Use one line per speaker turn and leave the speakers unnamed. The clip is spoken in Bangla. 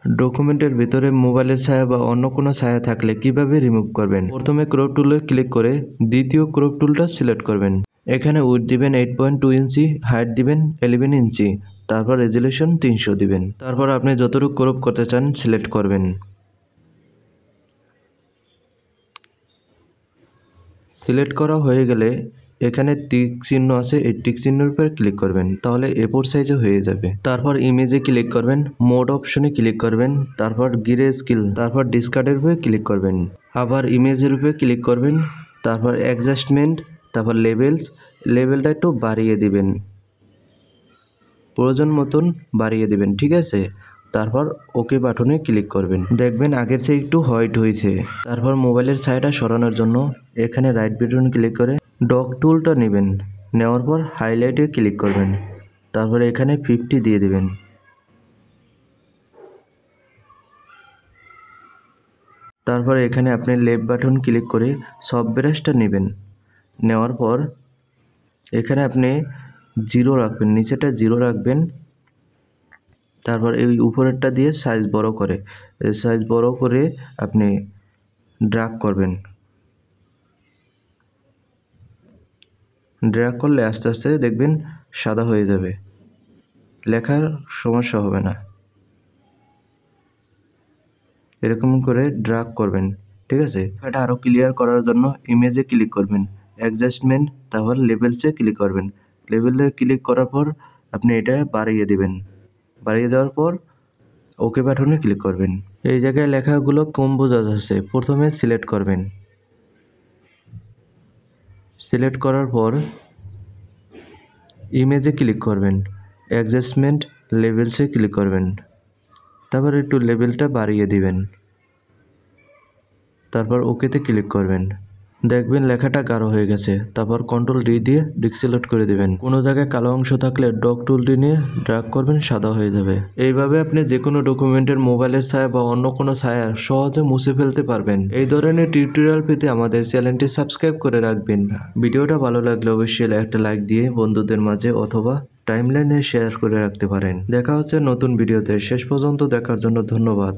ডকুমেন্টের ভিতরে মোবাইলের ছায়া বা অন্য কোনো ছায়া থাকলে কিভাবে রিমুভ করবেন। প্রথমে ক্রপ টুলে ক্লিক করে দ্বিতীয় ক্রপ টুলটা সিলেক্ট করবেন। এখানে উইডথ দিবেন 8.2 ইঞ্চি, হাইট দিবেন 11 ইঞ্চি, তারপর রেজুলেশন 300 দিবেন। তারপর আপনি যতটুকু ক্রপ করতে চান সিলেক্ট করবেন। সিলেক্ট করা হয়ে গেলে এখানে টিক চিহ্ন আছে, এই টিক চিহ্নের উপর ক্লিক করবেন, তাহলে A4 সাইজে হয়ে যাবে। তারপর ইমেজে ক্লিক করবেন, মোড অপশনে ক্লিক করবেন, তারপর গ্রে স্কেল, তারপর ডিসকার্ডের উপরে ক্লিক করবেন, আবার ইমেজের উপরে ক্লিক করবেন, তারপর অ্যাডজাস্টমেন্ট, তারপর লেভেলটা একটু বাড়িয়ে দিবেন, প্রয়োজন মতন বাড়িয়ে দিবেন, ঠিক আছে। তারপর ওকে বাটনে ক্লিক করবেন, দেখবেন আগের চেয়ে একটু হোয়াইট হয়েছে। তারপর মোবাইলের ছায়াটা সরানোর জন্য এখানে রাইট বাটন ক্লিক করে ডগ টুলটা নেবেন, নেওয়ার পর হাইলাইটে ক্লিক করবেন, তারপর এখানে 50 দিয়ে দিবেন। তারপর এখানে আপনি লেফট বাটন ক্লিক করে সফট ব্রাশটা নেবেন, নেওয়ার পর এখানে আপনি 0 রাখবেন, নিচেটা 0 রাখবেন। তারপর এই উপরেরটা দিয়ে সাইজ বড় করে আপনি ড্র্যাগ করবেন। ড্র্যাগ করলে আস্তে আস্তে দেখবেন সাদা হয়ে যাবে, লেখার সমস্যা হবে না। এরকম করে ড্র্যাগ করবেন, ঠিক আছে। এটা আরও ক্লিয়ার করার জন্য ইমেজে ক্লিক করবেন, অ্যাডজাস্টমেন্ট, তারপর লেভেলসে ক্লিক করবেন। লেভেলে ক্লিক করার পর আপনি এটা বাড়িয়ে দিবেন, বাড়িয়ে দেওয়ার পর ওকে বাটনে ক্লিক করবেন। এই জায়গায় লেখাগুলো কম বোঝা যাচ্ছে, প্রথমে সিলেক্ট করবেন। সিলেক্ট করার পর ইমেজে ক্লিক করবেন, অ্যাডজাস্টমেন্ট, লেভেলসে ক্লিক করবেন, তারপর একটু লেভেলটা বাড়িয়ে দিবেন, তারপর ওকেতে ক্লিক করবেন। দেখবেন লেখাটা গাঢ় হয়ে গেছে। তারপর Ctrl D দিয়ে ডিসিলেক্ট করে দিবেন। কোনো জায়গায় কালো অংশ থাকলে ডগ টুলটি নিয়ে ড্র্যাগ করবেন, সাদা হয়ে যাবে। এইভাবে আপনি যে কোনো ডকুমেন্টের মোবাইলের ছায়া বা অন্য কোনো ছায়া সহজে মুছে ফেলতে পারবেন। এই ধরনের টিউটোরিয়াল পেতে আমাদের চ্যানেলটি সাবস্ক্রাইব করে রাখবেন। ভিডিওটা ভালো লাগলে অবশ্যই একটা লাইক দিয়ে বন্ধুদের মাঝে অথবা টাইমলাইনে শেয়ার করে রাখতে পারেন। দেখা হচ্ছে নতুন ভিডিওতে। শেষ পর্যন্ত দেখার জন্য ধন্যবাদ।